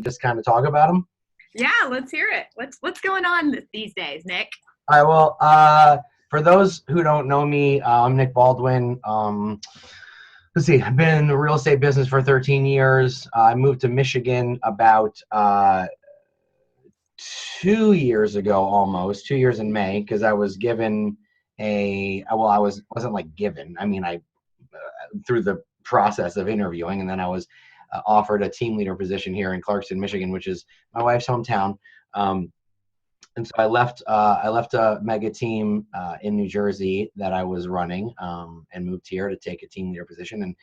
just kind of talk about them? Yeah, let's hear it. What's going on these days, Nick? All right, well, for those who don't know me, I'm Nick Baldwin. Let's see, I've been in the real estate business for 13 years. I moved to Michigan about 2 years ago, almost 2 years in May, because I was given wasn't like given. I mean, I through the process of interviewing, and then I was offered a team leader position here in Clarkston, Michigan, which is my wife's hometown. And so I left a mega team in New Jersey that I was running, and moved here to take a team leader position. And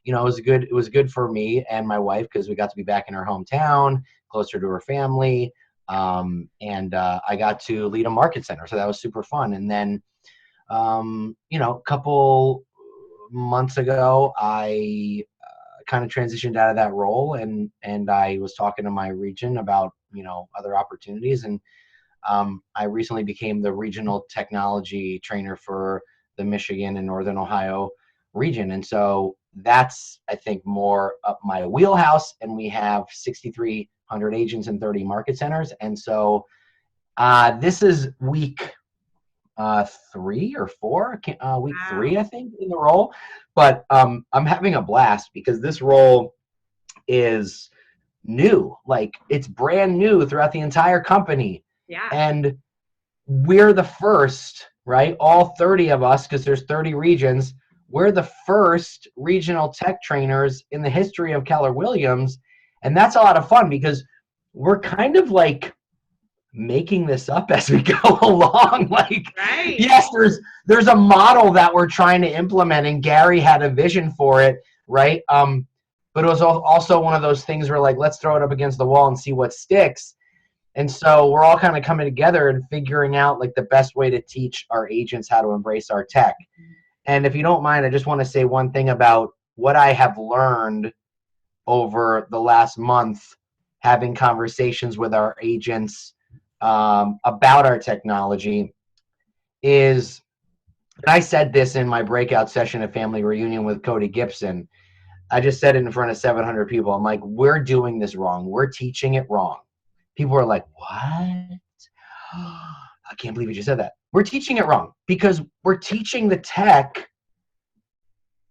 it was good for me and my wife because we got to be back in her hometown, closer to her family, and I got to lead a market center, so that was super fun. And then a couple months ago, I kind of transitioned out of that role, and I was talking to my region about other opportunities, and I recently became the regional technology trainer for the Michigan and Northern Ohio region. And so that's, I think, more up my wheelhouse. And we have 6,300 agents and 30 market centers. And so this is week 3 or 4, week Wow. 3, I think, in the role. But I'm having a blast because this role is new. Like, it's brand new throughout the entire company. Yeah. And we're the first, right? All 30 of us, because there's 30 regions, we're the first regional tech trainers in the history of Keller Williams. And that's a lot of fun because we're kind of like making this up as we go along. Like, Right. yes, there's a model that we're trying to implement, and Gary had a vision for it, right? But it was also one of those things where, like, let's throw it up against the wall and see what sticks. And so we're all kind of coming together and figuring out like the best way to teach our agents how to embrace our tech. And if you don't mind, I just want to say one thing about what I have learned over the last month, having conversations with our agents about our technology is, and I said this in my breakout session at Family Reunion with Cody Gibson. I just said it in front of 700 people. I'm like, we're doing this wrong. We're teaching it wrong. People are like, what? I can't believe you just said that. We're teaching it wrong because we're teaching the tech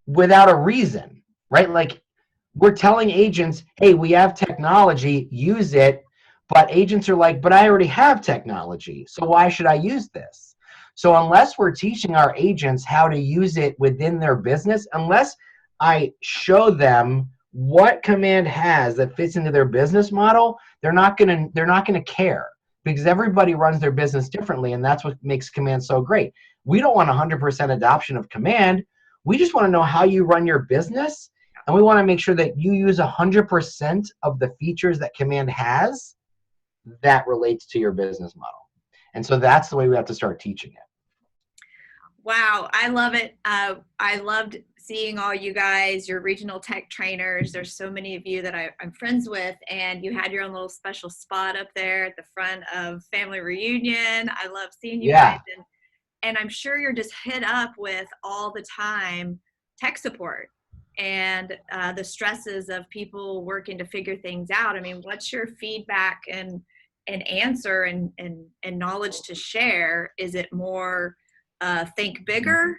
without a reason, right? Like, we're telling agents, hey, we have technology, use it. But agents are like, but I already have technology, so why should I use this? So unless we're teaching our agents how to use it within their business, unless I show them what Command has that fits into their business model, they're not gonna care, because everybody runs their business differently, and that's what makes Command so great. We don't want 100% adoption of Command. We just want to know how you run your business, and we want to make sure that you use 100% of the features that Command has that relates to your business model. And so that's the way we have to start teaching it. Wow, I love it. I loved seeing all you guys, your regional tech trainers. There's so many of you that I'm friends with, and you had your own little special spot up there at the front of Family Reunion. I love seeing you guys, and I'm sure you're just hit up with all the time tech support and the stresses of people working to figure things out. I mean, what's your feedback and answer and knowledge to share? Is it more think bigger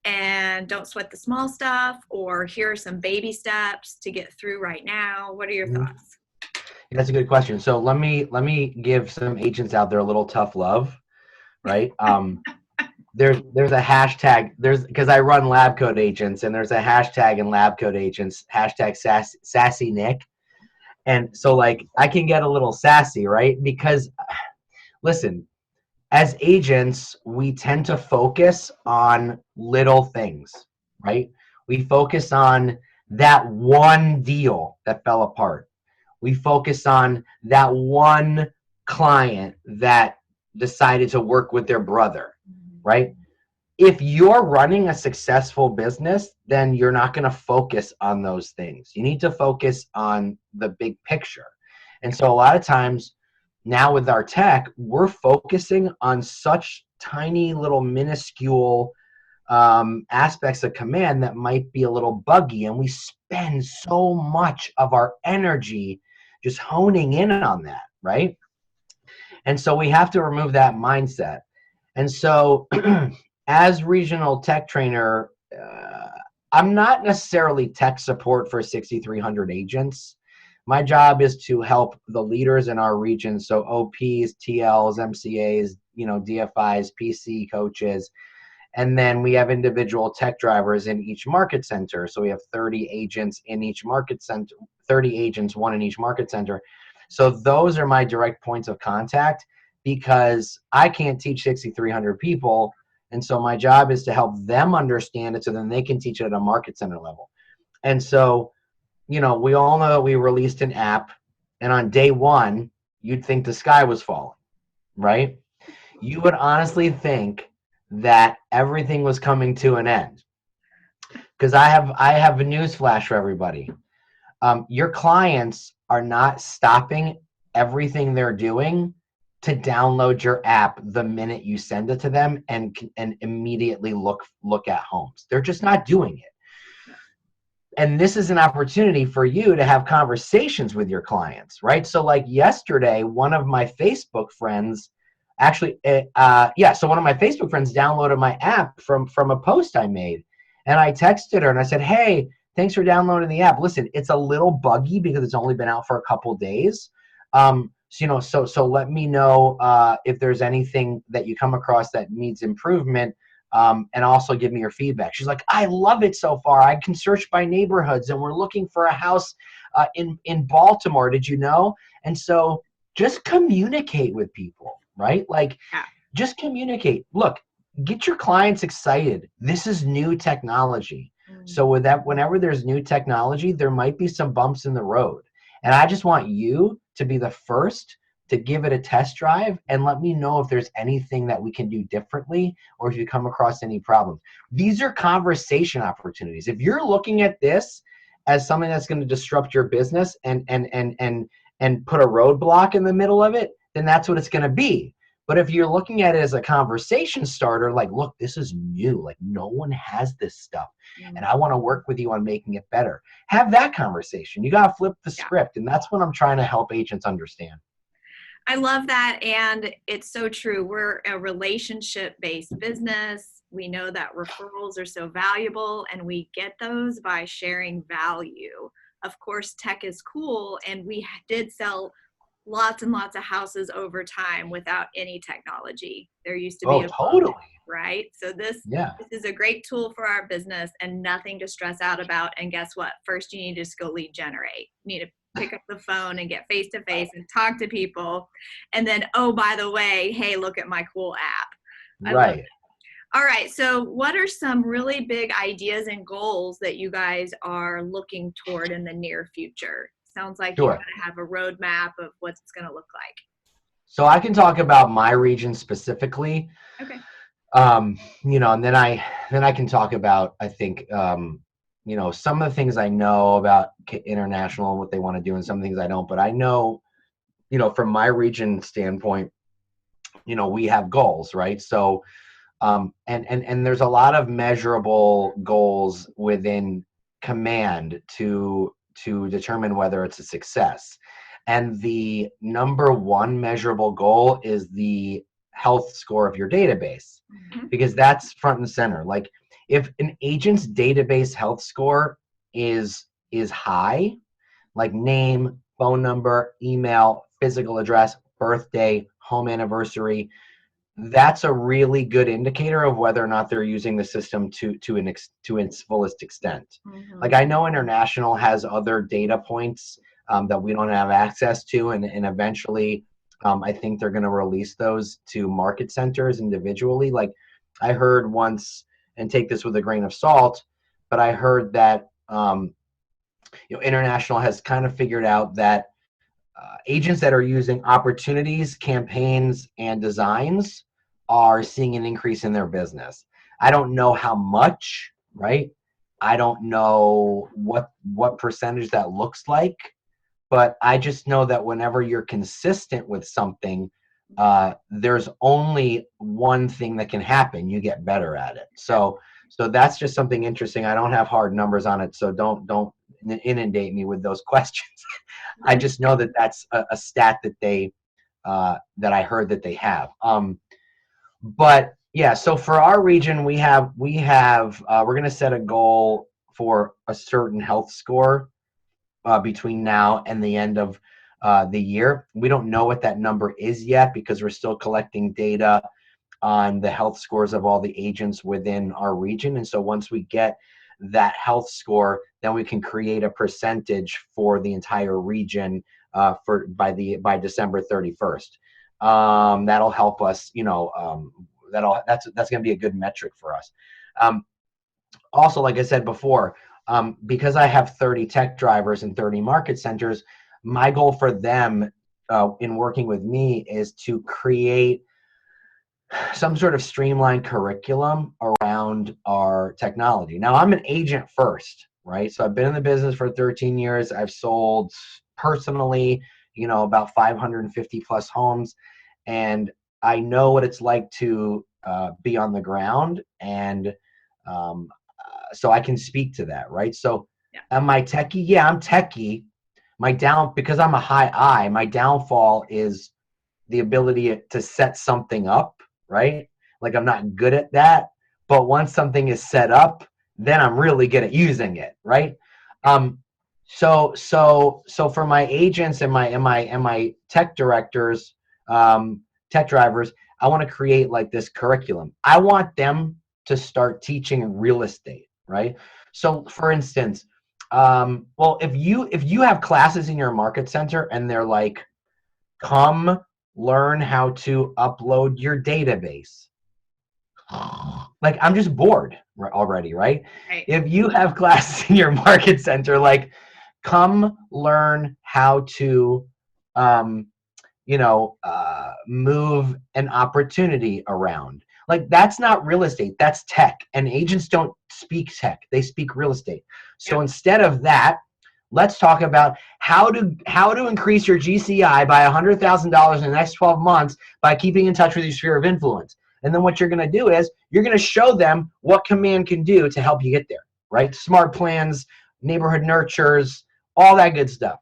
and don't sweat the small stuff, or here are some baby steps to get through right now? What are your thoughts? That's a good question. So let me give some agents out there a little tough love, right? There's a hashtag, because I run lab code agents, and there's a hashtag in lab code agents, hashtag sassy Nick. And so, like, I can get a little sassy, right? Because listen, as agents, we tend to focus on little things, right? We focus on that one deal that fell apart. We focus on that one client that decided to work with their brother, right? If you're running a successful business, then you're not going to focus on those things. You need to focus on the big picture. And so a lot of times, now with our tech, we're focusing on such tiny little minuscule aspects of Command that might be a little buggy, and we spend so much of our energy just honing in on that, right? And so we have to remove that mindset. And so as regional tech trainer, I'm not necessarily tech support for 6,300 agents. My job is to help the leaders in our region, so OPs, TLs, MCAs, DFIs, PC coaches, and then we have individual tech drivers in each market center. So we have 30 agents in each market center, 30 agents, one in each market center. So those are my direct points of contact, because I can't teach 6,300 people. And so my job is to help them understand it so then they can teach it at a market center level. And so, we all know that we released an app, and on day one, you'd think the sky was falling, right? You would honestly think that everything was coming to an end. Because I have a news flash for everybody. Your clients are not stopping everything they're doing to download your app the minute you send it to them and immediately look at homes. They're just not doing it. And this is an opportunity for you to have conversations with your clients, right? So like yesterday, one of my Facebook friends so one of my Facebook friends downloaded my app from a post I made. And I texted her and I said, hey, thanks for downloading the app. Listen, it's a little buggy because it's only been out for a couple days. So let me know if there's anything that you come across that needs improvement, and also give me your feedback. She's like, I love it so far. I can search by neighborhoods, and we're looking for a house in Baltimore. Did you know? And so just communicate with people, right? Like, just communicate. Look, get your clients excited. This is new technology. So with that, whenever there's new technology, there might be some bumps in the road. And I just want you to be the first to give it a test drive and let me know if there's anything that we can do differently or if you come across any problems. These are conversation opportunities. If you're looking at this as something that's going to disrupt your business and put a roadblock in the middle of it, then that's what it's going to be. But if you're looking at it as a conversation starter, like, look, this is new. Like, no one has this stuff. And I want to work with you on making it better. Have that conversation. You got to flip the script. And that's what I'm trying to help agents understand. I love that. And it's so true. We're a relationship-based business. We know that referrals are so valuable, and we get those by sharing value. Of course, tech is cool, and we did sell lots and lots of houses over time without any technology. There used to be totally. Right? So this is a great tool for our business and nothing to stress out about. And guess what? First, you need to just go lead generate. You need to pick up the phone and get face to face and talk to people. And then, oh, by the way, hey, look at my cool app. Right. All right. So what are some really big ideas and goals that you guys are looking toward in the near future? Sounds like you're going to have a roadmap of what it's going to look like. So I can talk about my region specifically. Okay. And then I can talk about, I think, some of the things I know about international and what they want to do, and some things I don't. But I know, from my region standpoint, we have goals, right? So, and there's a lot of measurable goals within Command to determine whether it's a success. And the number one measurable goal is the health score of your database, because that's front and center. Like, if an agent's database health score is high, like name, phone number, email, physical address, birthday, home anniversary, that's a really good indicator of whether or not they're using the system to its fullest extent. Like, I know international has other data points that we don't have access to, and eventually I think they're going to release those to market centers individually. Like, I heard once, and take this with a grain of salt, but I heard that international has kind of figured out that agents that are using opportunities, campaigns, and designs are seeing an increase in their business. I don't know how much, right? I don't know what percentage that looks like, but I just know that whenever you're consistent with something, there's only one thing that can happen. You get better at it. So that's just something interesting. I don't have hard numbers on it, so don't inundate me with those questions. I just know that that's a stat that that I heard that they have. But yeah, so for our region, we're going to set a goal for a certain health score between now and the end of the year. We don't know what that number is yet because we're still collecting data on the health scores of all the agents within our region. And so once we get that health score, then we can create a percentage for the entire region by December 31st. That'll help us, that's going to be a good metric for us. Also, like I said before, because I have 30 tech drivers and 30 market centers, my goal for them in working with me is to create some sort of streamlined curriculum around our technology. Now, I'm an agent first, right? So I've been in the business for 13 years. I've sold personally, about 550 plus homes. And I know what it's like to be on the ground. And so I can speak to that, right? So am I techie? Yeah, I'm techie. Because I'm a high I, my downfall is the ability to set something up, right? Like I'm not good at that, but once something is set up, then I'm really good at using it, right? So for my agents and my tech directors, tech drivers, I want to create like this curriculum. I want them to start teaching real estate, right? So for instance, well, if you have classes in your market center and they're like, come learn how to upload your database. Like, I'm just bored already, right? If you have classes in your market center, like, come learn how to, move an opportunity around. Like, that's not real estate, that's tech. And agents don't speak tech, they speak real estate. So instead of that, let's talk about how to increase your GCI by $100,000 in the next 12 months by keeping in touch with your sphere of influence. And then what you're going to do is you're going to show them what Command can do to help you get there, right? Smart plans, neighborhood nurtures, all that good stuff.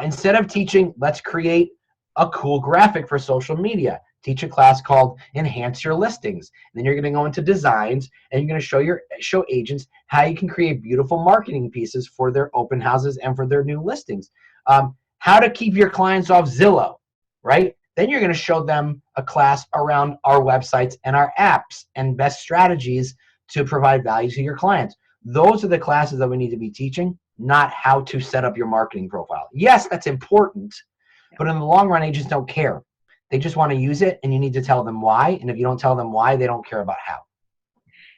Instead of teaching, let's create a cool graphic for social media. Teach a class called Enhance Your Listings. And then you're going to go into designs and you're going to show agents how you can create beautiful marketing pieces for their open houses and for their new listings. How to keep your clients off Zillow, right? Then you're going to show them a class around our websites and our apps and best strategies to provide value to your clients. Those are the classes that we need to be teaching, not how to set up your marketing profile. Yes, that's important, but in the long run, agents don't care. They just want to use it, and you need to tell them why. And if you don't tell them why, they don't care about how.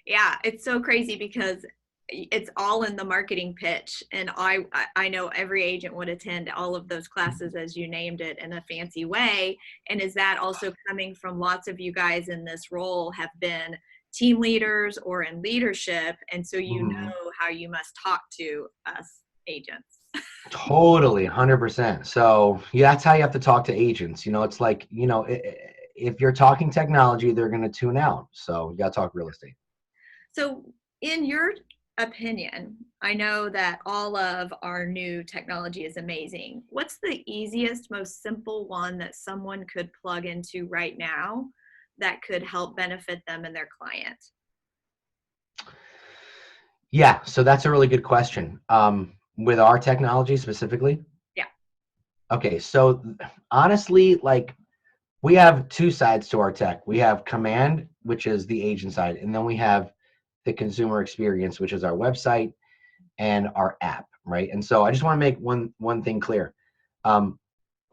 Yeah, it's so crazy because it's all in the marketing pitch. And I know every agent would attend all of those classes, as you named it, in a fancy way. And is that also coming from lots of you guys in this role have been team leaders or in leadership, and so you know how you must talk to us agents. Totally, 100%. So yeah, that's how you have to talk to agents. It's like, if you're talking technology, they're going to tune out. So you got to talk real estate. So in your opinion, I know that all of our new technology is amazing. What's the easiest, most simple one that someone could plug into right now that could help benefit them and their client? Yeah, so that's a really good question. With our technology specifically? Yeah. Okay, so honestly, like, we have two sides to our tech. We have Command, which is the agent side, and then we have the consumer experience, which is our website and our app, right? And so I just want to make one thing clear. Our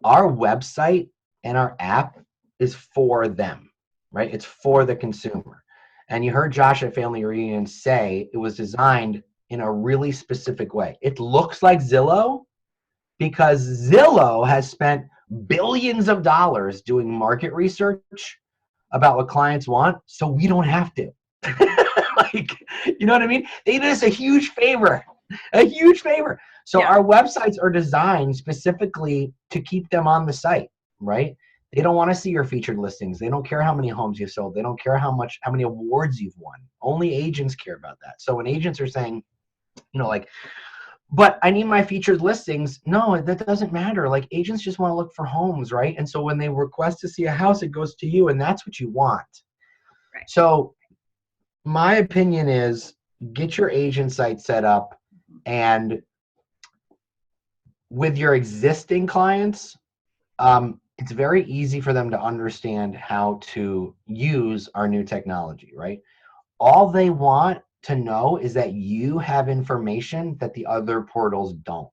website and our app is for them, right? It's for the consumer. And you heard Josh at Family Reunion say it was designed in a really specific way. It looks like Zillow because Zillow has spent billions of dollars doing market research about what clients want, so we don't have to. Like, you know what I mean? They did us a huge favor, So our websites are designed specifically to keep them on the site, right? They don't want to see your featured listings. They don't care how many homes you've sold. They don't care how many awards you've won. Only agents care about that. So when agents are saying, like, but I need my featured listings. No, that doesn't matter. Like agents just want to look for homes, right? And so when they request to see a house, it goes to you, and that's what you want. Right. So my opinion is get your agent site set up, and with your existing clients, it's very easy for them to understand how to use our new technology, right? All they want to know is that you have information that the other portals don't.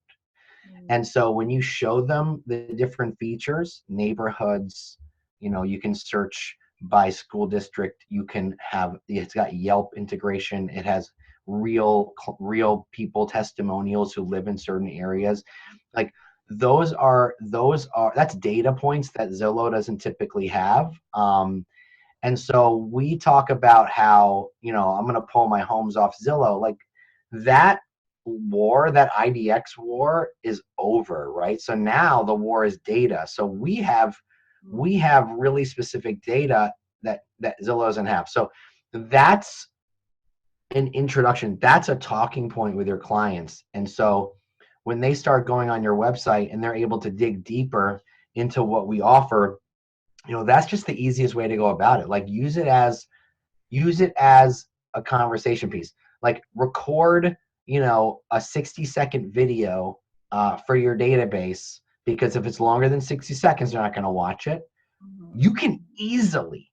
And so when you show them the different features, neighborhoods, you can search by school district, it's got Yelp integration, it has real people testimonials who live in certain areas. Like that's data points that Zillow doesn't typically have. And so we talk about how, I'm going to pull my homes off Zillow. Like that war, that IDX war is over, right? So now the war is data. So we have really specific data that Zillow doesn't have. So that's an introduction. That's a talking point with your clients. And so when they start going on your website and they're able to dig deeper into what we offer, that's just the easiest way to go about it. Like use it as a conversation piece. Like record, a 60-second video for your database, because if it's longer than 60 seconds, they're not going to watch it. You can easily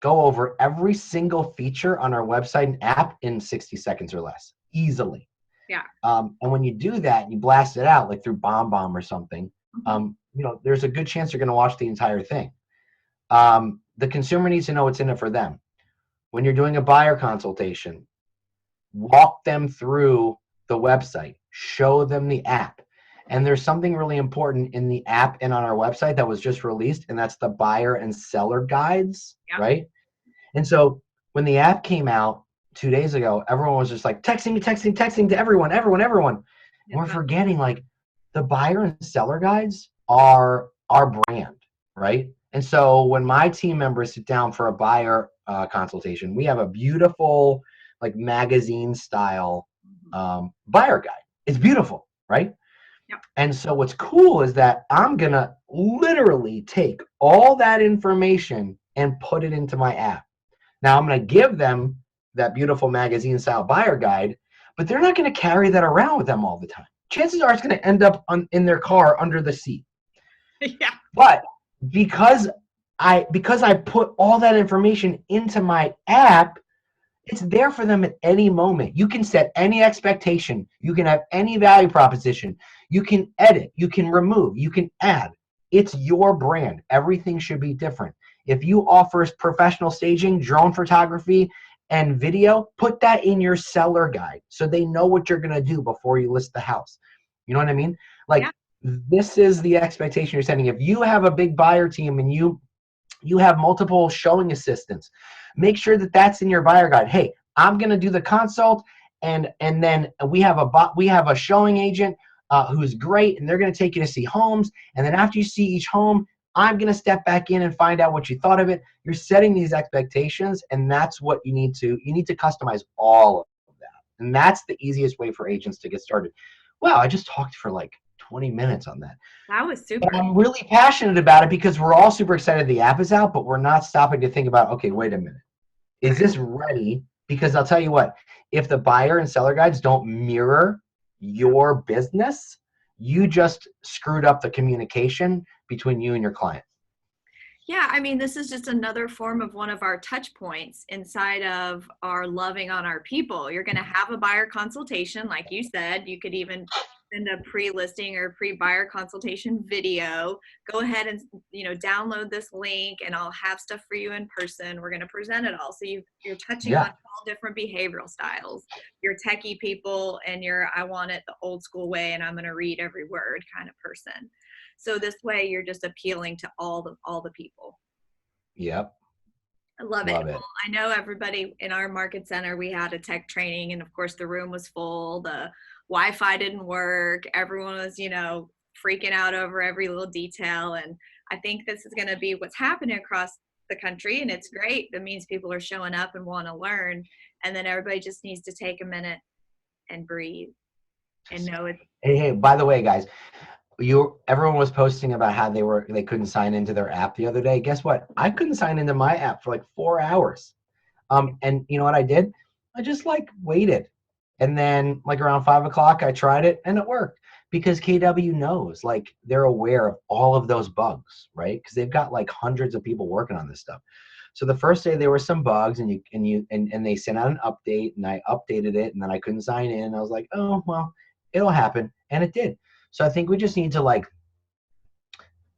go over every single feature on our website and app in 60 seconds or less, easily. Yeah. And when you do that, you blast it out like through BombBomb or something. There's a good chance you're going to watch the entire thing. The consumer needs to know what's in it for them. When you're doing a buyer consultation, walk them through the website, show them the app. And there's something really important in the app and on our website that was just released, and that's the buyer and seller guides, right? And so when the app came out 2 days ago, everyone was just like texting to everyone. And we're forgetting, like, the buyer and seller guides are our brand, right? And so when my team members sit down for a buyer consultation, we have a beautiful, like, magazine style buyer guide. It's beautiful, right? Yep. And so what's cool is that I'm going to literally take all that information and put it into my app. Now I'm going to give them that beautiful magazine style buyer guide, but they're not going to carry that around with them all the time. Chances are it's going to end up in their car under the seat. Yeah. But because I put all that information into my app, it's there for them at any moment. You can set any expectation. You can have any value proposition. You can edit. You can remove. You can add. It's your brand. Everything should be different. If you offer professional staging, drone photography, and video, put that in your seller guide so they know what you're going to do before you list the house. You know what I mean? Like, this is the expectation you're setting. If you have a big buyer team and you have multiple showing assistants, make sure that that's in your buyer guide. Hey, I'm going to do the consult, and then we have a showing agent who's great, and they're going to take you to see homes. And then after you see each home, I'm going to step back in and find out what you thought of it. You're setting these expectations, and that's what you need to customize all of that. And that's the easiest way for agents to get started. Wow, I just talked for like 20 minutes on that. That was super. But I'm really passionate about it because we're all super excited the app is out, but we're not stopping to think about, okay, wait a minute. Is this ready? Because I'll tell you what, if the buyer and seller guides don't mirror your business, you just screwed up the communication between you and your client. Yeah, I mean, this is just another form of one of our touch points inside of our loving on our people. You're going to have a buyer consultation, like you said. You could even send a pre-listing or pre-buyer consultation video. Go ahead and download this link, and I'll have stuff for you in person. We're going to present it all. So you're touching on all different behavioral styles. You're techie people, and you're I want it the old school way, and I'm going to read every word kind of person. So this way you're just appealing to all the people. Yep. I love it. Well, I know everybody in our market center, we had a tech training, and of course the room was full. The Wi-Fi didn't work. Everyone was, freaking out over every little detail. And I think this is going to be what's happening across the country. And it's great. That means people are showing up and want to learn. And then everybody just needs to take a minute and breathe and know it's Hey, by the way, guys, everyone was posting about how they couldn't sign into their app the other day. Guess what? I couldn't sign into my app for like 4 hours. And you know what I did? I just like waited. And then like around 5 o'clock, I tried it and it worked because KW knows, like they're aware of all of those bugs, right? Because they've got like hundreds of people working on this stuff. So the first day there were some bugs and they sent out an update and I updated it and then I couldn't sign in. I was like, oh, well, it'll happen. And it did. So I think we just need to like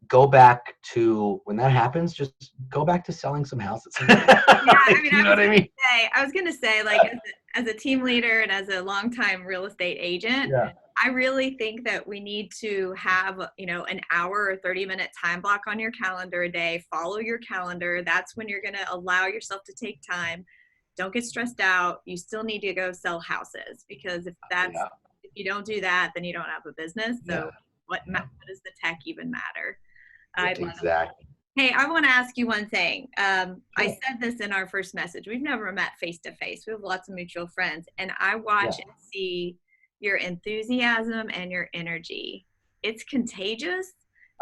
go back to when that happens, just go back to selling some houses. Yeah, I mean, You know what I mean? I was gonna say, like, as a team leader and as a longtime real estate agent, Yeah. I really think that we need to have, an hour or 30-minute time block on your calendar a day. Follow your calendar. That's when you're gonna allow yourself to take time. Don't get stressed out. You still need to go sell houses because if you don't do that, then you don't have a business. So what does the tech even matter? I love it. Exactly. Hey, I want to ask you one thing. I said this in our first message. We've never met face to face. We have lots of mutual friends, and I watch and see your enthusiasm and your energy. It's contagious.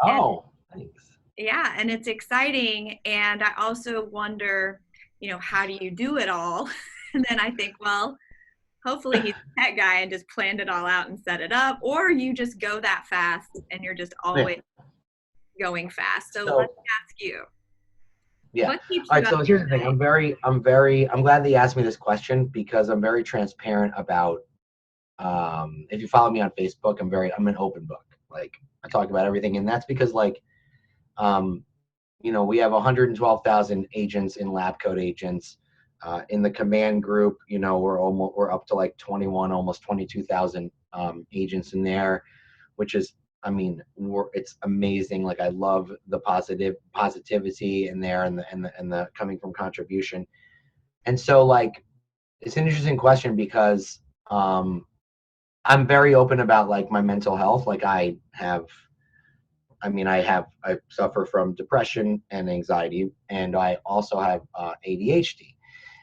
Oh, thanks. Yeah, and it's exciting. And I also wonder, how do you do it all? And then I think, well, hopefully he's a tech guy and just planned it all out and set it up, or you just go that fast and you're just always going fast. So let me ask you. Yeah. What keeps All you right. So up here's the at thing. night? I'm glad that you asked me this question because I'm very transparent about, if you follow me on Facebook, I'm an open book. Like I talk about everything. And that's because like, we have 112,000 agents in lab coat agents, in the command group, we're up to like 21, almost 22,000, agents in there, which is, it's amazing. Like I love the positivity in there and the coming from contribution. And so like, it's an interesting question because, I'm very open about like my mental health. Like I suffer from depression and anxiety, and I also have ADHD.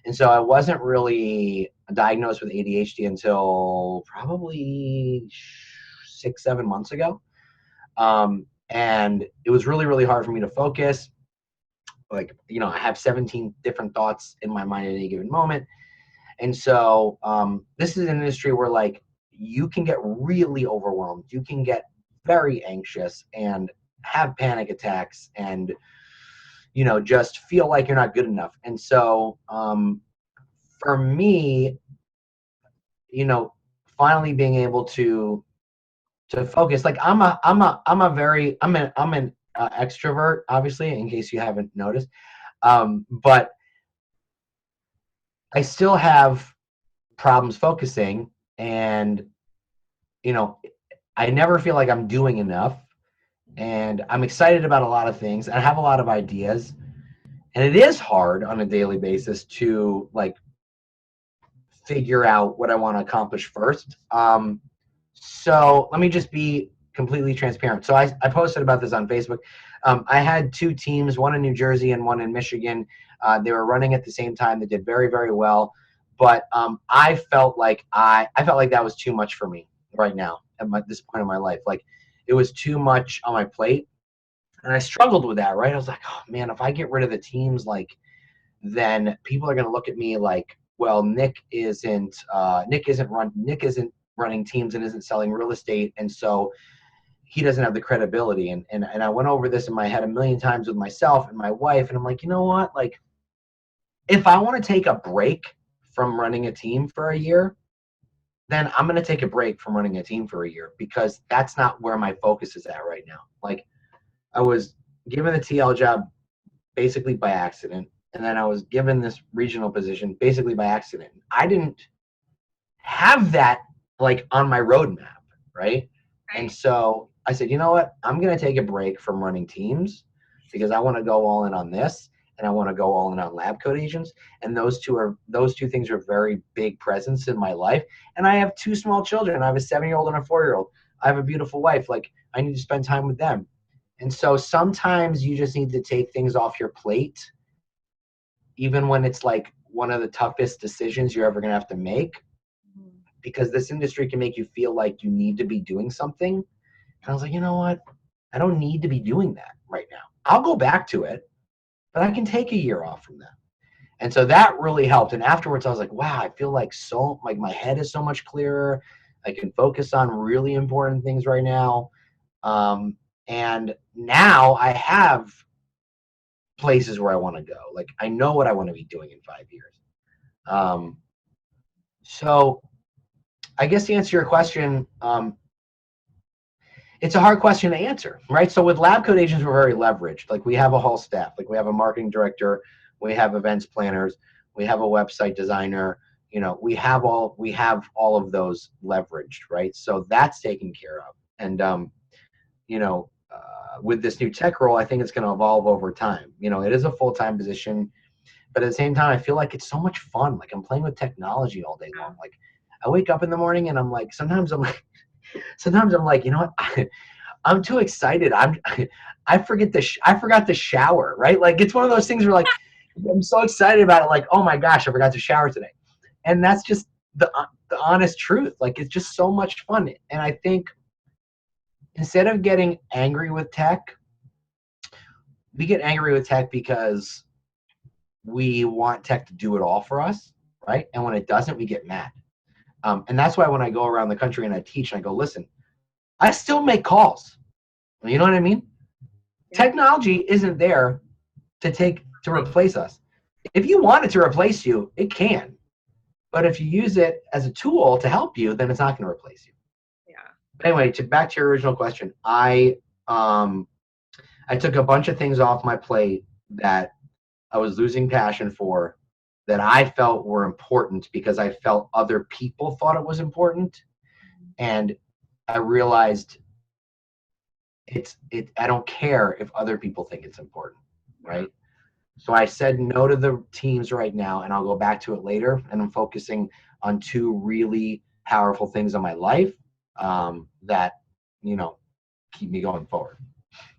And so I wasn't really diagnosed with ADHD until probably 6, 7 months ago. And it was really, really hard for me to focus. Like, I have 17 different thoughts in my mind at any given moment. And so this is an industry where like you can get really overwhelmed. You can get very anxious and have panic attacks and, just feel like you're not good enough. And so for me, finally being able to focus, like I'm an extrovert, obviously, in case you haven't noticed. But I still have problems focusing, and I never feel like I'm doing enough, and I'm excited about a lot of things. I have a lot of ideas, and it is hard on a daily basis to like figure out what I want to accomplish first. So let me just be completely transparent. So I posted about this on Facebook. I had two teams, one in New Jersey and one in Michigan. They were running at the same time. They did very, very well. But I felt like that was too much for me right now at this point in my life. Like it was too much on my plate. And I struggled with that, right? I was like, oh man, if I get rid of the teams, like then people are going to look at me like, well, Nick isn't running teams and isn't selling real estate. And so he doesn't have the credibility. And I went over this in my head a million times with myself and my wife. And I'm like, you know what? Like if I want to take a break from running a team for a year, then I'm going to take a break from running a team for a year because that's not where my focus is at right now. Like I was given the TL job basically by accident. And then I was given this regional position basically by accident. I didn't have that like on my roadmap, right? And so I said, you know what? I'm going to take a break from running teams because I want to go all in on this and I want to go all in on lab coat agents. And those two things are very big presence in my life. And I have two small children. I have a 7-year-old and a 4-year-old. I have a beautiful wife. Like I need to spend time with them. And so sometimes you just need to take things off your plate, even when it's like one of the toughest decisions you're ever going to have to make. because this industry can make you feel like you need to be doing something. And I was like, you know what? I don't need to be doing that right now. I'll go back to it, but I can take a year off from that. And so that really helped. And afterwards I was like, wow, I feel like my head is so much clearer. I can focus on really important things right now. And now I have places where I want to go. Like I know what I want to be doing in 5 years. So I guess to answer your question, it's a hard question to answer, right? So with lab coat agents, we're very leveraged. Like we have a whole staff. Like we have a marketing director, we have events planners, we have a website designer. You know, we have all of those leveraged, right? So that's taken care of. And you know, with this new tech role, I think it's going to evolve over time. You know, it is a full-time position, but at the same time, I feel like it's so much fun. Like I'm playing with technology all day long. Like I wake up in the morning and I'm like, sometimes I'm like, you know what? I'm too excited. I forgot to shower, right? Like it's one of those things where like, I'm so excited about it. Like, oh my gosh, I forgot to shower today. And that's just the honest truth. Like it's just so much fun. And I think instead of getting angry with tech, we get angry with tech because we want tech to do it all for us, right? And when it doesn't, we get mad. And that's why when I go around the country and I teach and I go, listen, I still make calls. You know what I mean? Yeah. Technology isn't there to replace us. If you want it to replace you, it can. But if you use it as a tool to help you, then it's not going to replace you. Yeah. But anyway, back to your original question, I took a bunch of things off my plate that I was losing passion for, that I felt were important because I felt other people thought it was important. And I realized I don't care if other people think it's important, right? So I said no to the teams right now, and I'll go back to it later. And I'm focusing on two really powerful things in my life that, you know, keep me going forward.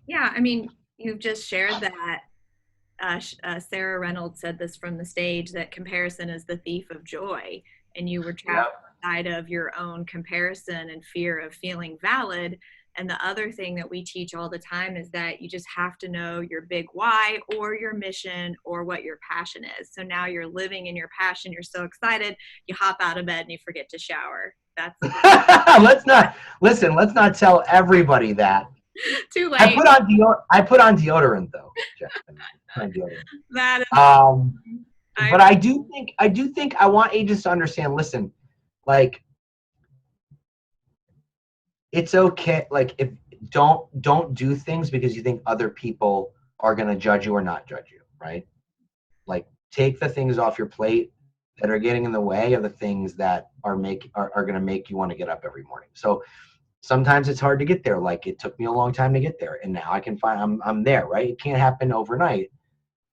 Yeah, I mean, you've just shared that. Sarah Reynolds said this from the stage, that comparison is the thief of joy, and you were trapped inside of your own comparison and fear of feeling valid. And the other thing that we teach all the time is that you just have to know your big why or your mission or what your passion is. So now you're living in your passion. You're so excited, you hop out of bed and you forget to shower. That's let's not tell everybody that. Too late. I put on deodorant though. That is but I do think I want agents to understand, listen, like it's okay. Like if don't do things because you think other people are going to judge you or not judge you, right? Like take the things off your plate that are getting in the way of the things that are going to make you want to get up every morning. So sometimes it's hard to get there. Like it took me a long time to get there, and now I can find I'm there, right? It can't happen overnight,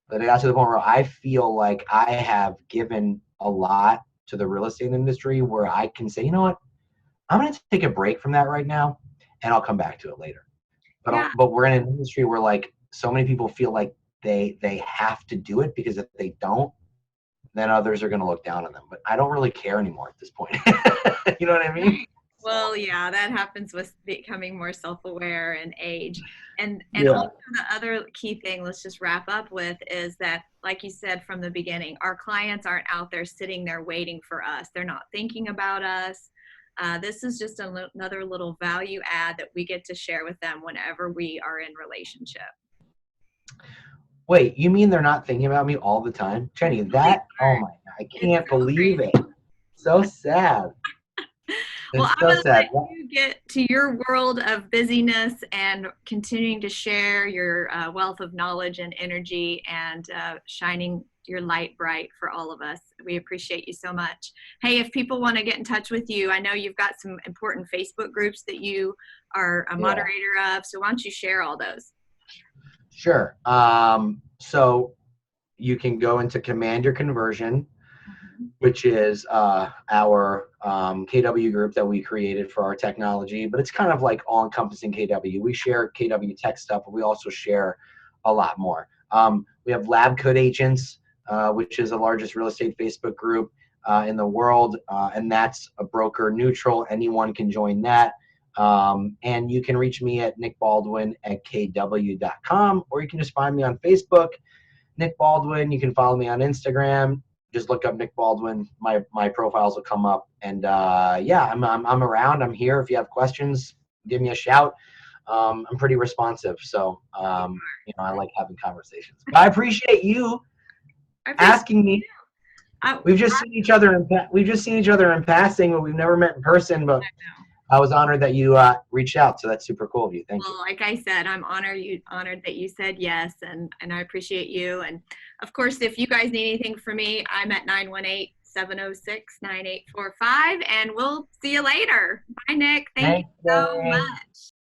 but I got to the point where I feel like I have given a lot to the real estate industry where I can say, you know what, I'm going to take a break from that right now, and I'll come back to it later. But we're in an industry where like so many people feel like they have to do it, because if they don't, then others are going to look down on them. But I don't really care anymore at this point. You know what I mean? Well, yeah, that happens with becoming more self-aware and age. And Yeah. Also the other key thing, let's just wrap up with, is that, like you said from the beginning, our clients aren't out there sitting there waiting for us. They're not thinking about us. This is just another little value add that we get to share with them whenever we are in relationship. Wait, you mean they're not thinking about me all the time? Jenny, that, oh my God, I can't believe it. So sad. Well, I'm going to let you get to your world of busyness and continuing to share your wealth of knowledge and energy, and shining your light bright for all of us. We appreciate you so much. Hey, if people want to get in touch with you, I know you've got some important Facebook groups that you are a moderator of. So why don't you share all those? Sure. So you can go into Command Your Conversion, which is our KW group that we created for our technology, but it's kind of like all-encompassing KW. We share KW tech stuff, but we also share a lot more. We have Lab Coat Agents, which is the largest real estate Facebook group. in the world, and that's a broker neutral. Anyone can join that. And you can reach me at nickbaldwin@kw.com, or you can just find me on Facebook, Nick Baldwin. You can follow me on Instagram. Just look up Nick Baldwin. My profiles will come up. And yeah, I'm around. I'm here. If you have questions, give me a shout. I'm pretty responsive, so I like having conversations. But I appreciate you asking me. We've just seen each other in passing, but we've never met in person. But I was honored that you reached out, so that's super cool of you. Thank you. Well, like I said, I'm honored that you said yes, and I appreciate you. And of course, if you guys need anything from me, I'm at 918-706-9845, and we'll see you later. Bye, Nick. Thank you so much.